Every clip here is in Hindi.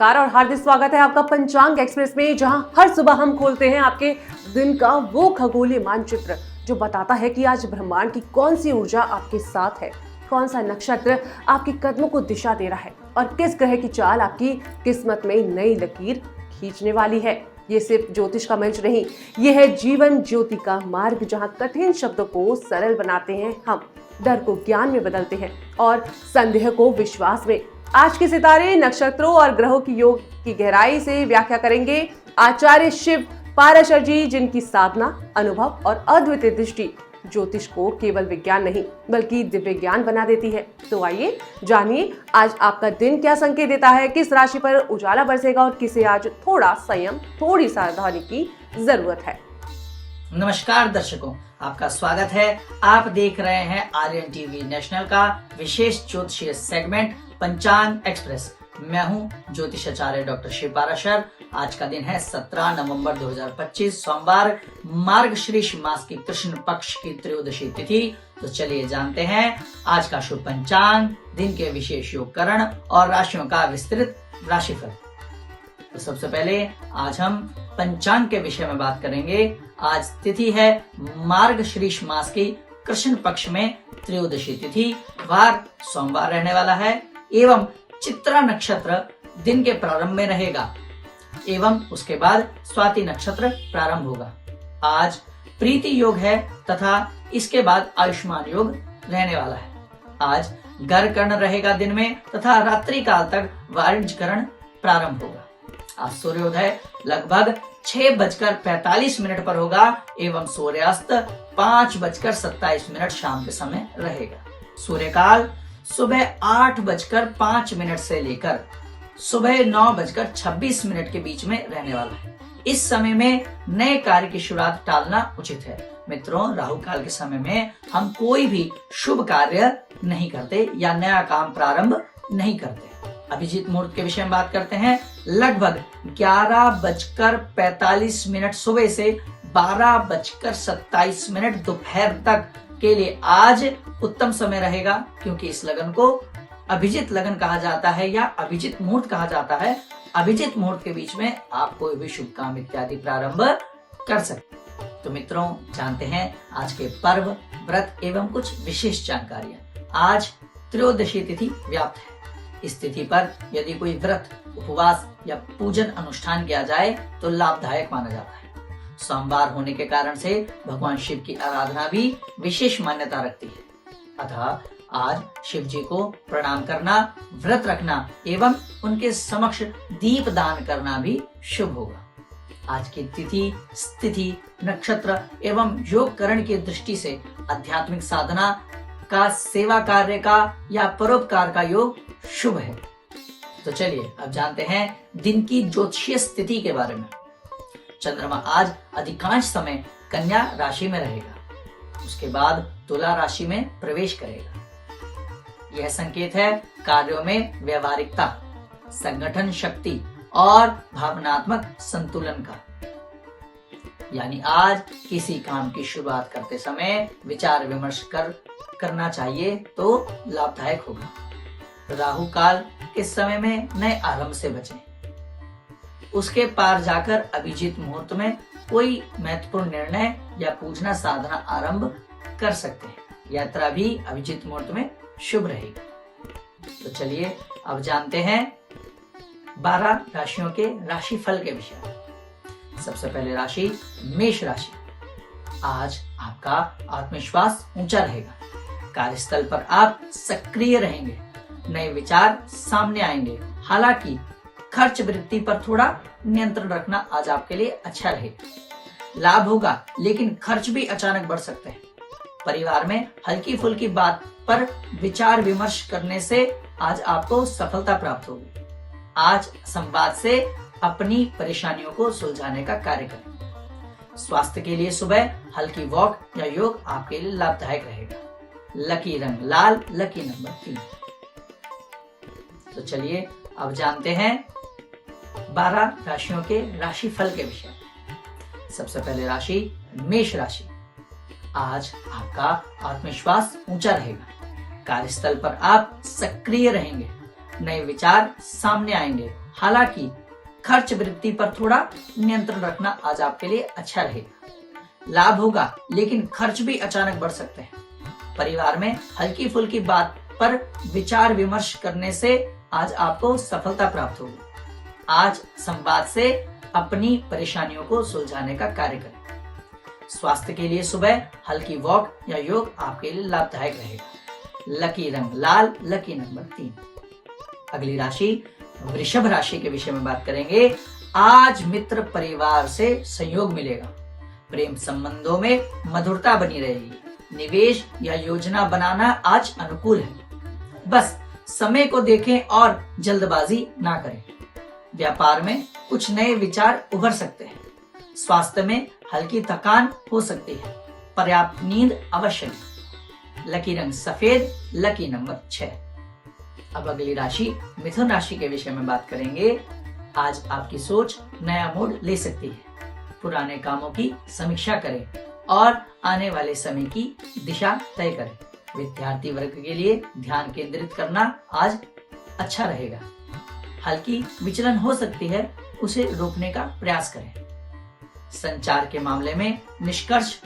नमस्कार और हार्दिक स्वागत है आपका पंचांग एक्सप्रेस में, जहां हर सुबह हम खोलते हैं आपके दिन का वो खगोलीय मानचित्र जो बताता है कि आज ब्रह्मांड की कौन सी ऊर्जा आपके साथ है, कौन सा नक्षत्र आपके कदमों को दिशा दे रहा है और किस ग्रह की चाल आपकी किस्मत में नई लकीर खींचने वाली है। ये सिर्फ ज्योतिष का मंच नहीं, ये है जीवन ज्योति का मार्ग, जहां कठिन शब्दों को सरल बनाते हैं हम, डर को ज्ञान में बदलते हैं और संदेह को विश्वास में। आज के सितारे, नक्षत्रों और ग्रहों की योग की गहराई से व्याख्या करेंगे आचार्य शिव पाराशर जी, जिनकी साधना, अनुभव और अद्वितीय दृष्टि ज्योतिष को केवल विज्ञान नहीं बल्कि दिव्य ज्ञान बना देती है। तो आइए जानिए आज आपका दिन क्या संकेत देता है, किस राशि पर उजाला बरसेगा और किसे आज थोड़ा संयम, थोड़ी सावधानी की जरूरत है। नमस्कार दर्शकों, आपका स्वागत है। आप देख रहे हैं आर्यन टीवी नेशनल का विशेष ज्योतिषीय सेगमेंट पंचांग एक्सप्रेस। मैं हूं ज्योतिष आचार्य डॉक्टर शिव पाराशर। आज का दिन है 17 नवंबर 2025 सोमवार, मार्गशीर्ष मास की कृष्ण पक्ष की त्रयोदशी तिथि। तो चलिए जानते हैं आज का शुभ पंचांग, दिन के विशेष योगकरण और राशियों का विस्तृत राशिफल। तो सबसे पहले आज हम पंचांग के विषय में बात करेंगे। आज तिथि है मार्गशीर्ष मास की कृष्ण पक्ष में त्रयोदशी तिथि, वार सोमवार रहने वाला है एवं चित्रा नक्षत्र दिन के प्रारंभ में रहेगा एवं उसके बाद स्वाति नक्षत्र प्रारंभ होगा। आज प्रीति योग है तथा इसके बाद आयुष्मान योग रहने वाला है। आज गर कर्ण रहेगा दिन में तथा रात्रि काल तक वाणिज्य कर्ण प्रारंभ होगा। आज सूर्योदय लगभग 6:45 पर होगा एवं सूर्यास्त 5:27 शाम के समय रहेगा। सूर्यकाल सुबह 8:05 से लेकर सुबह 9:26 के बीच में रहने वाला है। इस समय में नए कार्य की शुरुआत टालना उचित है। मित्रों, राहु काल के समय में हम कोई भी शुभ कार्य नहीं करते या नया काम प्रारंभ नहीं करते। अभिजीत मुहूर्त के विषय में बात करते हैं। लगभग 11:45 सुबह से 12:27 दोपहर तक के लिए आज उत्तम समय रहेगा, क्योंकि इस लगन को अभिजीत लगन कहा जाता है या अभिजीत मुहूर्त कहा जाता है। अभिजीत मुहूर्त के बीच में आप कोई भी शुभ काम इत्यादि प्रारंभ कर सकते। तो मित्रों, जानते हैं आज के पर्व, व्रत एवं कुछ विशेष जानकारियां। आज त्रयोदशी तिथि व्याप्त है। इस तिथि पर यदि कोई व्रत, उपवास या पूजन अनुष्ठान किया जाए तो लाभदायक माना जाता है। सोमवार होने के कारण से भगवान शिव की आराधना भी विशेष मान्यता रखती है। अतः आज शिव जी को प्रणाम करना, व्रत रखना एवं उनके समक्ष दीप दान करना भी शुभ होगा। आज की तिथि, स्थिति, नक्षत्र एवं योगकरण की दृष्टि से आध्यात्मिक साधना का, सेवा कार्य का या परोपकार का योग शुभ है। तो चलिए अब जानते हैं दिन की ज्योतिषीय स्थिति के बारे में। चंद्रमा आज अधिकांश समय कन्या राशि में रहेगा, उसके बाद तुला राशि में प्रवेश करेगा। यह संकेत है कार्यों में व्यवहारिकता, संगठन शक्ति और भावनात्मक संतुलन का। यानी आज किसी काम की शुरुआत करते समय विचार विमर्श करना चाहिए तो लाभदायक होगा। राहु काल के समय में नए आरंभ से बचें। उसके पार जाकर अभिजीत मुहूर्त में कोई महत्वपूर्ण निर्णय या पूजना साधना आरंभ कर सकते हैं। यात्रा भी अभिजीत मुहूर्त में शुभ रहेगी। तो चलिए अब जानते हैं 12 राशियों के राशिफल के विषय में। सबसे पहले राशि मेष राशि। आज आपका आत्मविश्वास ऊंचा रहेगा। कार्यस्थल पर आप सक्रिय रहेंगे, नए विचार सामने आएंगे। हालांकि खर्च वृद्धि पर थोड़ा नियंत्रण रखना आज आपके लिए अच्छा रहेगा। लाभ होगा लेकिन खर्च भी अचानक बढ़ सकते हैं। परिवार में हल्की फुल्की बात पर विचार विमर्श करने से आज आपको सफलता प्राप्त होगी। आज संवाद से अपनी परेशानियों को सुलझाने का कार्य करें। स्वास्थ्य के लिए सुबह हल्की वॉक या योग आपके लिए लाभदायक रहेगा। लकी रंग लाल, लकी नंबर 3। तो चलिए अब जानते हैं 12 राशियों के राशिफल के विषय। सबसे पहले राशि मेष राशि। आज आपका आत्मविश्वास ऊंचा रहेगा। कार्यस्थल पर आप सक्रिय रहेंगे, नए विचार सामने आएंगे। हालांकि खर्च वृद्धि पर थोड़ा नियंत्रण रखना आज आपके लिए अच्छा रहेगा। लाभ होगा लेकिन खर्च भी अचानक बढ़ सकते हैं। परिवार में हल्की फुल्की बात पर विचार विमर्श करने से आज आपको सफलता प्राप्त होगी। आज संवाद से अपनी परेशानियों को सुलझाने का कार्य करें। स्वास्थ्य के लिए सुबह हल्की वॉक या योग आपके लिए लाभदायक रहेगा। लकी रंग लाल, लकी नंबर 3। अगली राशि वृषभ राशि के विषय में बात करेंगे। आज मित्र परिवार से सहयोग मिलेगा। प्रेम संबंधों में मधुरता बनी रहेगी। निवेश या योजना बनाना आज अनुकूल है। बस समय को देखें और जल्दबाजी ना करें। व्यापार में कुछ नए विचार उभर सकते हैं। स्वास्थ्य में हल्की थकान हो सकती है। पर्याप्त नींद अवश्य लें। लकी रंग सफेद, लकी नंबर 6। अब अगली राशि मिथुन राशि के विषय में बात करेंगे। आज आपकी सोच नया मोड़ ले सकती है। पुराने कामों की समीक्षा करें और आने वाले समय की दिशा तय करें। विद्यार्थी वर्ग के लिए ध्यान केंद्रित करना आज अच्छा रहेगा। हल्की विचलन हो सकती है, उसे रोकने का प्रयास करें। संचार के मामले में निष्कर्ष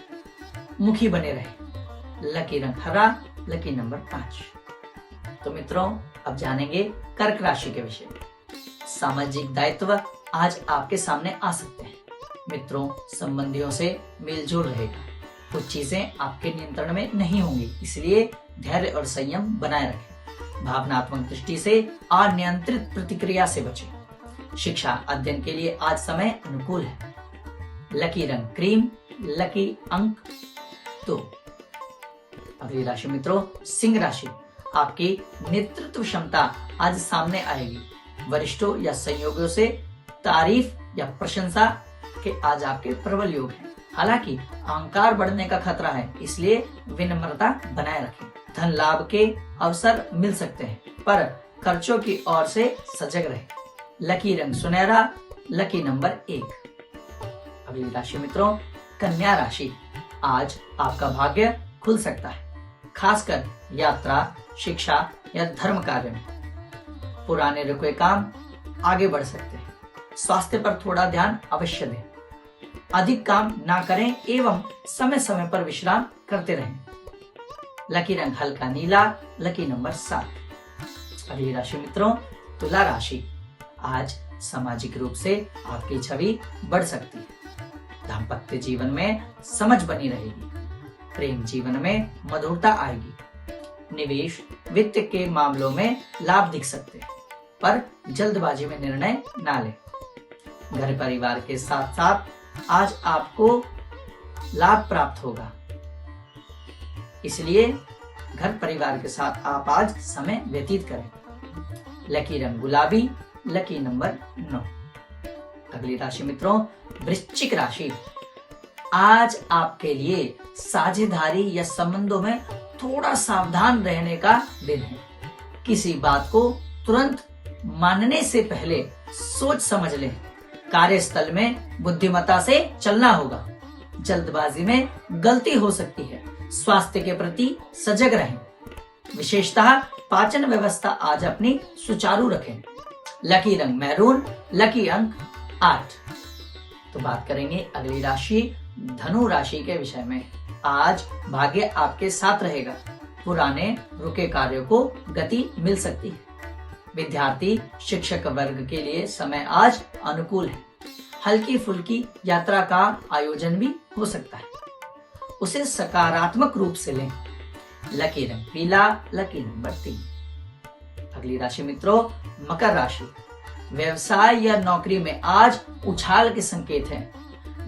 मुखी बने रहे। लकी रंग हरा, लकी नंबर 5। तो मित्रों, अब जानेंगे कर्क राशि के विषय में। सामाजिक दायित्व आज आपके सामने आ सकते हैं। मित्रों संबंधियों से मेलजोल रहेगा। कुछ चीजें आपके नियंत्रण में नहीं होंगी, इसलिए धैर्य और संयम बनाए रखें। भावनात्मक दृष्टि से अनियंत्रित प्रतिक्रिया से बचें। शिक्षा अध्ययन के लिए आज समय अनुकूल है। लकी रंग क्रीम, लकी अंक 2। अगली राशि मित्रों सिंह राशि। आपकी नेतृत्व क्षमता आज सामने आएगी। वरिष्ठों या सहयोगियों से तारीफ या प्रशंसा के आज आपके प्रबल योग हैं। हालांकि अहंकार बढ़ने का खतरा है, इसलिए विनम्रता बनाए रखें। धन लाभ के अवसर मिल सकते हैं, पर खर्चों की ओर से सजग रहें। लकी रंग सुनहरा, लकी नंबर 1। अगली राशि मित्रों कन्या राशि। आज आपका भाग्य खुल सकता है, खासकर यात्रा, शिक्षा या धर्म कार्य में। पुराने रुके काम आगे बढ़ सकते हैं। स्वास्थ्य पर थोड़ा ध्यान अवश्य दें। अधिक काम ना करें एवं समय समय पर विश्राम करते रहें। लकी रंग हल्का नीला, लकी नंबर 7। अगली राशि मित्रों तुला राशि। आज सामाजिक रूप से आपकी छवि बढ़ सकती है। दाम्पत्य जीवन में समझ बनी रहेगी। प्रेम जीवन में मधुरता आएगी। निवेश वित्त के मामलों में लाभ दिख सकते हैं, पर जल्दबाजी में निर्णय ना लें। घर परिवार के साथ साथ आज आपको लाभ प्राप्त होगा, इसलिए घर परिवार के साथ आप आज समय व्यतीत करें। लकी रंग गुलाबी, लकी नंबर 9। अगली राशि मित्रों वृश्चिक राशि। आज आपके लिए साझेदारी या संबंधों में थोड़ा सावधान रहने का दिन है। किसी बात को तुरंत मानने से पहले सोच समझ लें। कार्यस्थल में बुद्धिमत्ता से चलना होगा। जल्दबाजी में गलती हो सकती है। स्वास्थ्य के प्रति सजग रहें। विशेषतः पाचन व्यवस्था आज अपनी सुचारू रखें। लकी रंग मैरून, लकी अंक 8। तो बात करेंगे अगली राशि धनु राशि के विषय में। आज भाग्य आपके साथ रहेगा। पुराने रुके कार्यों को गति मिल सकती है। विद्यार्थी शिक्षक वर्ग के लिए समय आज अनुकूल है। हल्की फुल्की यात्रा का आयोजन भी हो सकता है, उसे सकारात्मक रूप से लें। लकी रंग पीला, लकी नंबर 3। अगली राशि मित्रों मकर राशि। व्यवसाय या नौकरी में आज उछाल के संकेत हैं।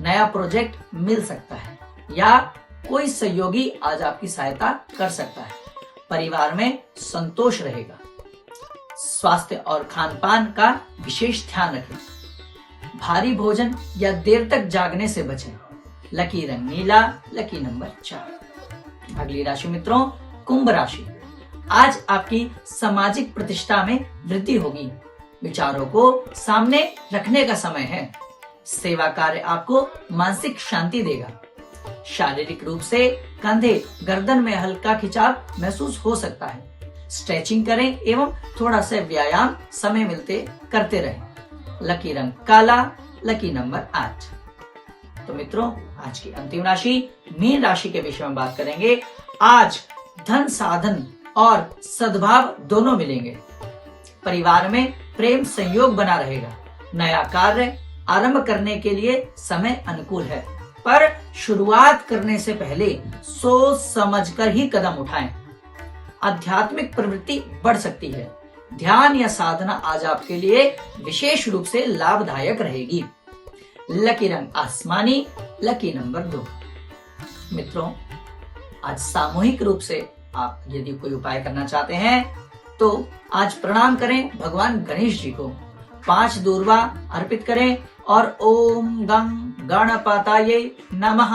नया प्रोजेक्ट मिल सकता है या कोई सहयोगी आज आपकी सहायता कर सकता है। परिवार में संतोष रहेगा। स्वास्थ्य और खान-पान का विशेष ध्यान रखें। भारी भोजन या देर तक जागने से बचें। लकी रंग नीला, लकी नंबर 4। अगली राशि मित्रों कुंभ राशि। आज आपकी सामाजिक प्रतिष्ठा में वृद्धि होगी। विचारों को सामने रखने का समय है। सेवा कार्य आपको मानसिक शांति देगा। शारीरिक रूप से कंधे गर्दन में हल्का खिंचाव महसूस हो सकता है। स्ट्रेचिंग करें एवं थोड़ा सा व्यायाम समय मिलते करते रहें। लकी रंग काला, लकी नंबर 8। तो मित्रों, आज की अंतिम राशि मीन राशि के विषय में बात करेंगे। आज धन साधन और सद्भाव दोनों मिलेंगे। परिवार में प्रेम संयोग बना रहेगा। नया कार्य आरंभ करने के लिए समय अनुकूल है, पर शुरुआत करने से पहले सोच समझकर ही कदम उठाएं। आध्यात्मिक प्रवृत्ति बढ़ सकती है। ध्यान या साधना आज आपके लिए विशेष रूप से लाभदायक रहेगी। लकी रंग आसमानी, लकी नंबर 2। मित्रों, आज सामूहिक रूप से आप यदि कोई उपाय करना चाहते हैं तो आज प्रणाम करें भगवान गणेश जी को। 5 दूर्वा अर्पित करें और ओम गं गणपताये नमः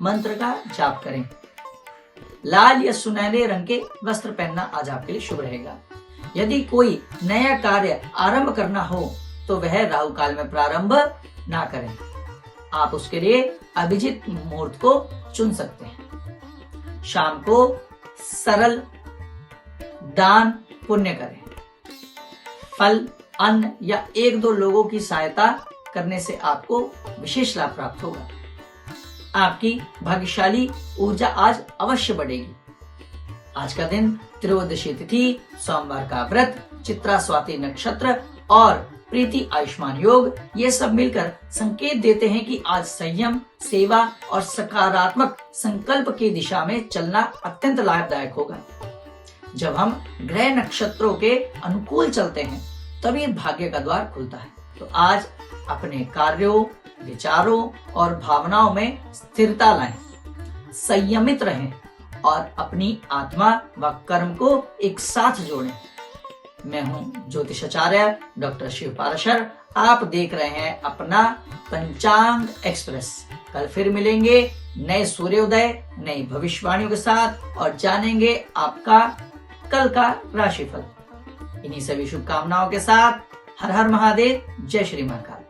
मंत्र का जाप करें। लाल या सुनहरे रंग के वस्त्र पहनना आज आपके लिए शुभ रहेगा। यदि कोई नया कार्य आरंभ करना हो तो वह राहु काल में प्रारंभ ना करें। आप उसके लिए अभिजित मुहूर्त को चुन सकते हैं। शाम को सरल दान पुण्य करें। फल, अन्न या 1-2 लोगों की सहायता करने से आपको विशेष लाभ प्राप्त होगा। आपकी भाग्यशाली ऊर्जा आज अवश्य बढ़ेगी। आज का दिन त्रयोदशी तिथि, सोमवार का व्रत, चित्रा स्वाति नक्षत्र और प्रीति आयुष्मान योग, ये सब मिलकर संकेत देते हैं कि आज संयम, सेवा और सकारात्मक संकल्प की दिशा में चलना अत्यंत लाभदायक होगा। जब हम ग्रह नक्षत्रों के अनुकूल चलते हैं तभी भाग्य का द्वार खुलता है। तो आज अपने कार्यों, विचारों और भावनाओं में स्थिरता लाएं, संयमित रहें और अपनी आत्मा व कर्म को एक साथ जोड़ें। मैं हूं ज्योतिषाचार्य डॉक्टर शिव पाराशर। आप देख रहे हैं अपना पंचांग एक्सप्रेस। कल फिर मिलेंगे नए सूर्योदय, नई भविष्यवाणियों के साथ और जानेंगे आपका कल का राशिफल। इन्हीं सभी शुभकामनाओं के साथ हर हर महादेव, जय श्री महाकाल।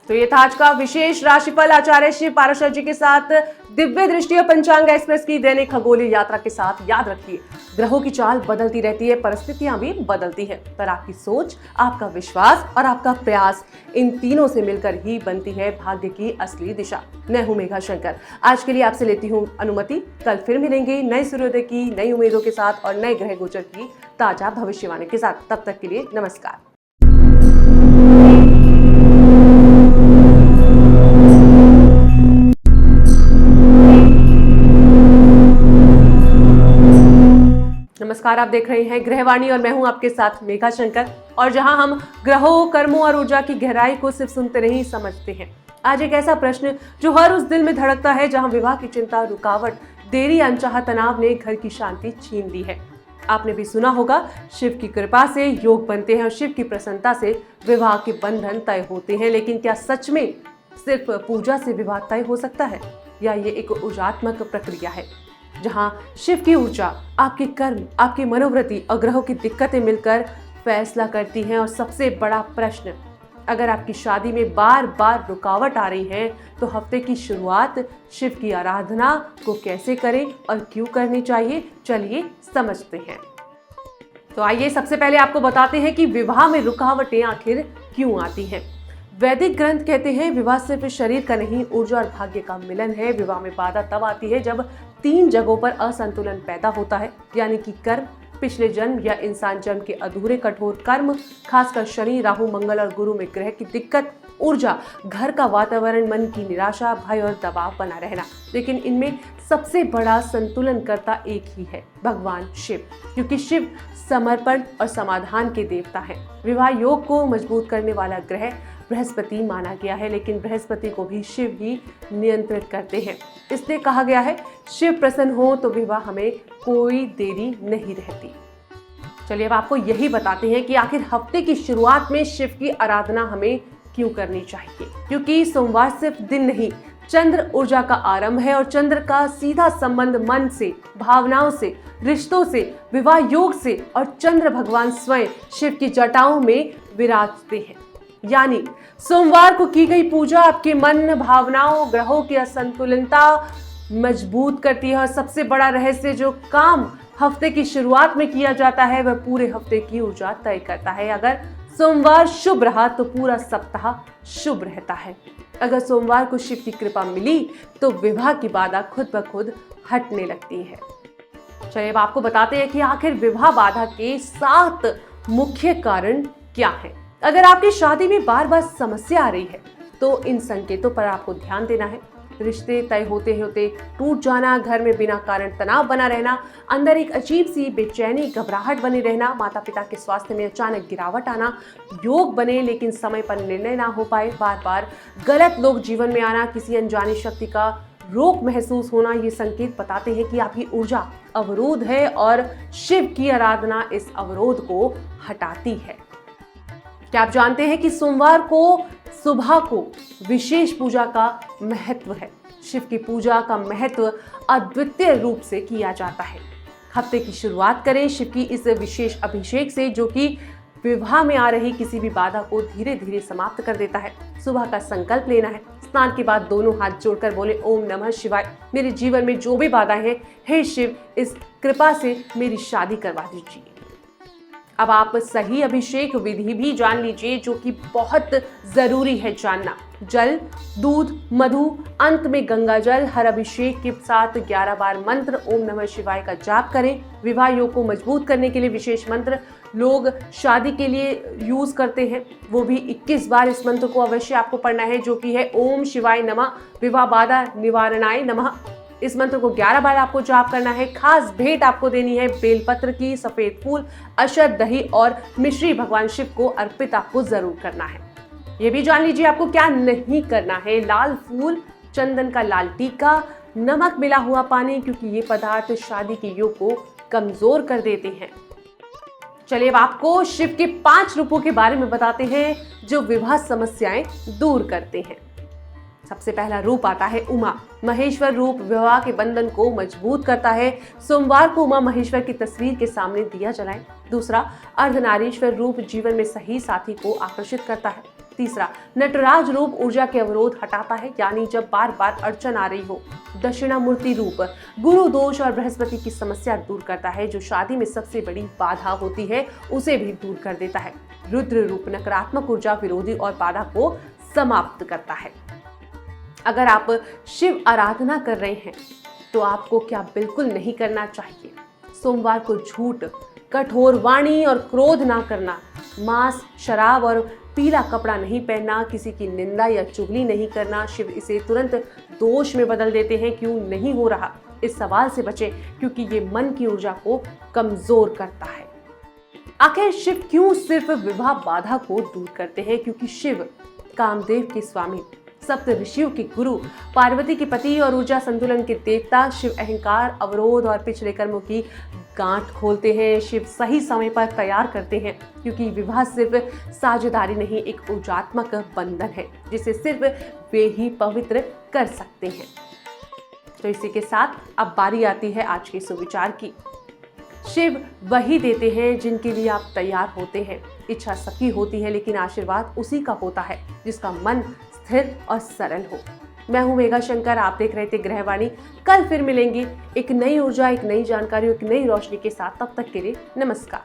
तो ये था आज का विशेष राशिफल आचार्य शिव पाराशर जी के साथ दिव्य दृष्टि और पंचांग एक्सप्रेस की दैनिक खगोलीय यात्रा के साथ। याद रखिए, ग्रहों की चाल बदलती रहती है, परिस्थितियां भी बदलती है, पर आपकी सोच, आपका विश्वास और आपका प्रयास, इन तीनों से मिलकर ही बनती है भाग्य की असली दिशा। मैं हूं मेघा शंकर। आज के लिए आपसे लेती हूं अनुमति। कल फिर मिलेंगे नए सूर्योदय की नई उम्मीदों के साथ और नए ग्रह गोचर की ताजा भविष्यवाणी के साथ। तब तक के लिए नमस्कार। नमस्कार, आप देख रहे हैं ग्रहवाणी और मैं हूं आपके साथ मेघा शंकर। और जहां हम ग्रहों, कर्मों और ऊर्जा की गहराई को सिर्फ सुनते नहीं समझते हैं। आज एक ऐसा प्रश्न जो हर उस दिल में धड़कता है जहां विवाह की चिंता, रुकावट, देरी, अनचाहा तनाव ने घर की शांति छीन ली है। आपने भी सुना होगा, शिव की कृपा से योग बनते हैं और शिव की प्रसन्नता से विवाह के बंधन तय होते हैं। लेकिन क्या सच में सिर्फ पूजा से विवाह तय हो सकता है, या ये एक ऊर्जात्मक प्रक्रिया है जहां शिव की ऊर्जा, आपके कर्म, आपकी मनोवृत्ति और ग्रहों की दिक्कतें मिलकर फैसला करती हैं? और सबसे बड़ा प्रश्न, अगर आपकी शादी में बार बार रुकावट आ रही है तो हफ्ते की शुरुआत शिव की आराधना को कैसे करें और क्यों करनी चाहिए, चलिए समझते हैं। तो आइए सबसे पहले आपको बताते हैं कि विवाह में रुकावटें आखिर क्यों आती हैं। वैदिक ग्रंथ कहते हैं विवाह सिर्फ शरीर का नहीं, ऊर्जा और भाग्य का मिलन है। विवाह में बाधा तब आती है जब 3 जगहों पर असंतुलन पैदा होता है, यानी कि कर्म, पिछले जन्म या इंसान जन्म के अधूरे कठोर कर्म, खासकर शनि, राहु, मंगल और गुरु में ग्रह की दिक्कत, ऊर्जा, घर का वातावरण, मन की निराशा, भय और दबाव बना रहना। लेकिन इनमें सबसे बड़ा संतुलन करता एक ही है, भगवान शिव, क्योंकि शिव समर्पण और समाधान के देवता हैं। विवाह योग को मजबूत करने वाला ग्रह बृहस्पति माना गया है, लेकिन बृहस्पति को भी शिव ही नियंत्रित करते हैं। इसलिए कहा गया है, शिव प्रसन्न हो तो विवाह में कोई देरी नहीं रहती। चलिए अब आपको यही बताते हैं कि आखिर हफ्ते की शुरुआत में शिव की आराधना हमें क्यों करनी चाहिए। क्योंकि सोमवार सिर्फ दिन नहीं, चंद्र ऊर्जा का आरंभ है और चंद्र का सीधा संबंध मन से, भावनाओं से, रिश्तों से, विवाह योग से, और चंद्र भगवान स्वयं शिव की जटाओं में विराजते हैं। यानी सोमवार को की गई पूजा आपके मन, भावनाओं, ग्रहों की असंतुलनता मजबूत करती है। और सबसे बड़ा रहस्य, जो काम हफ्ते की शुरुआत में किया जाता है वह पूरे हफ्ते की ऊर्जा तय करता है। अगर सोमवार शुभ रहा तो पूरा सप्ताह शुभ रहता है। अगर सोमवार को शिव की कृपा मिली तो विवाह की बाधा खुद ब खुद हटने लगती है। चलिए अब आपको बताते हैं कि आखिर विवाह बाधा के 7 मुख्य कारण क्या हैं। अगर आपकी शादी में बार बार समस्या आ रही है तो इन संकेतों पर आपको ध्यान देना है। रिश्ते तय होते होते टूट जाना, घर में बिना कारण तनाव बना रहना, अंदर एक अजीब सी बेचैनी घबराहट बने रहना, माता पिता के स्वास्थ्य में अचानक गिरावट आना, योग बने लेकिन समय पर निर्णय ना हो पाए, बार बार गलत लोग जीवन में आना, किसी अनजानी शक्ति का रोक महसूस होना, ये संकेत बताते हैं कि आपकी ऊर्जा अवरोध है और शिव की आराधना इस अवरोध को हटाती है। क्या आप जानते हैं कि सोमवार को सुबह को विशेष पूजा का महत्व है। शिव की पूजा का महत्व अद्वितीय रूप से किया जाता है। हफ्ते की शुरुआत करें शिव की इस विशेष अभिषेक से, जो कि विवाह में आ रही किसी भी बाधा को धीरे धीरे समाप्त कर देता है। सुबह का संकल्प लेना है। स्नान के बाद दोनों हाथ जोड़कर बोले ओम नमः शिवाय। मेरे जीवन में जो भी बाधाएं हैं, हे शिव इस कृपा से मेरी शादी करवा दीजिए। अब आप सही अभिषेक विधि भी जान लीजिए, जो कि बहुत जरूरी है जानना। जल, दूध, मधु, अंत में गंगा जल, हर अभिषेक के साथ 11 बार मंत्र ओम नमः शिवाय का जाप करें। विवाह योग को मजबूत करने के लिए विशेष मंत्र लोग शादी के लिए यूज करते हैं, वो भी 21 बार इस मंत्र को अवश्य आपको पढ़ना है, जो कि है ओम शिवाय नमः विवाह बाधा निवारणाय नमः। इस मंत्र को 11 बार आपको जाप करना है। खास भेंट आपको देनी है बेलपत्र की, सफेद फूल, अशर, दही और मिश्री भगवान शिव को अर्पित आपको जरूर करना है। ये भी जान लीजिए आपको क्या नहीं करना है। लाल फूल, चंदन का लाल टीका, नमक मिला हुआ पानी, क्योंकि ये पदार्थ शादी के योग को कमजोर कर देते हैं। चलिए अब आपको शिव के 5 रूपों के बारे में बताते हैं जो विवाह समस्याएं दूर करते हैं। सबसे पहला रूप आता है उमा महेश्वर रूप, विवाह के बंधन को मजबूत करता है। सोमवार को उमा महेश्वर की तस्वीर के सामने दिया जलाएं। दूसरा, अर्धनारीश्वर रूप गुरूर में सही साथी को आकर्षित करता है। तीसरा, नटराज रूप ऊर्जा के अवरोध हटाता है, यानी जब बार बार अड़चन आ रही हो। दक्षिणामूर्ति रूप गुरु दोष और बृहस्पति की समस्या दूर करता है, जो शादी में सबसे बड़ी बाधा होती है उसे भी दूर कर देता है। रुद्र रूप नकारात्मक ऊर्जा विरोधी और बाधा को समाप्त करता है। अगर आप शिव आराधना कर रहे हैं तो आपको क्या बिल्कुल नहीं करना चाहिए? सोमवार को झूठ, कठोर वाणी और क्रोध ना करना, मांस, शराब और पीला कपड़ा नहीं पहनना, किसी की निंदा या चुगली नहीं करना। शिव इसे तुरंत दोष में बदल देते हैं। क्यों नहीं हो रहा, इस सवाल से बचें, क्योंकि ये मन की ऊर्जा को कमजोर करता है। आखिर शिव क्यों सिर्फ विवाह बाधा को दूर करते हैं? क्योंकि शिव कामदेव के स्वामी, सप्त ऋषियों के गुरु, पार्वती के पति और ऊर्जा संतुलन के देवता। शिव अहंकार, अवरोध और पिछले कर्मों की गांठ खोलते हैं। शिव सही समय पर तैयार करते हैं, क्योंकि विवाह सिर्फ साझेदारी नहीं, एक ऊर्जात्मक बंधन है जिसे सिर्फ वे ही पवित्र कर सकते हैं। तो इसी के साथ अब बारी आती है आज के सुविचार की। शिव वही देते हैं जिनके लिए आप तैयार होते हैं। इच्छा सबकी होती है, लेकिन आशीर्वाद उसी का होता है जिसका मन स्थिर और सरल हो। मैं हूं मेघा शंकर, आप देख रहे थे ग्रहवाणी। कल फिर मिलेंगे एक नई ऊर्जा, एक नई जानकारी, एक नई रोशनी के साथ। तब तक के लिए नमस्कार।